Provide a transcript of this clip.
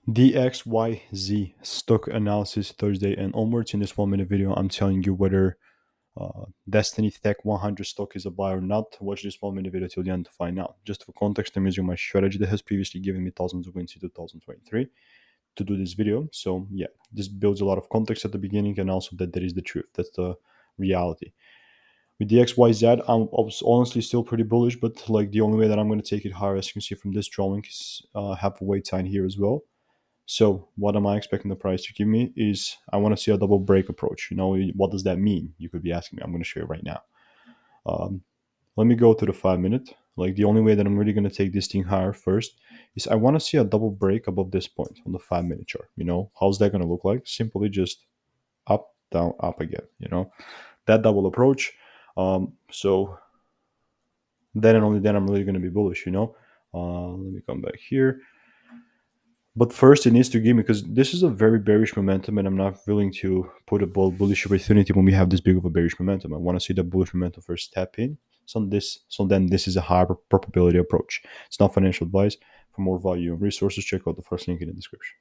DXYZ Stock ANALYSIS Thursday and onwards. In this 1 minute video, I'm telling you whether Destiny Tech 100 stock is a buy or not. Watch this 1 minute video till the end to find out. Just for context, I'm using my strategy that has previously given me thousands of wins in 2023 to do this video. So yeah, this builds a lot of context at the beginning, and also that is the truth. That's the reality. With the XYZ, I was honestly still pretty bullish, but like the only way that I'm going to take it higher, as you can see from this drawing, is have a wait sign here as well. So what am I expecting the price to give me is I want to see a double break approach. What does that mean? You could be asking me. I'm going to show you right now. Let me go to the 5 minute. Like the only way that I'm really going to take this thing higher first is I want to see a double break above this point on the 5 minute chart. How's that going to look like? Simply just up, down, up again. That double approach. So then and only then I'm really going to be bullish. Let me come back here. But first, it needs to give me, because this is a very bearish momentum, and I'm not willing to put a bullish opportunity when we have this big of a bearish momentum. I want to see the bullish momentum first step in. So then this is a higher probability approach. It's not financial advice. For more value and resources, check out the first link in the description.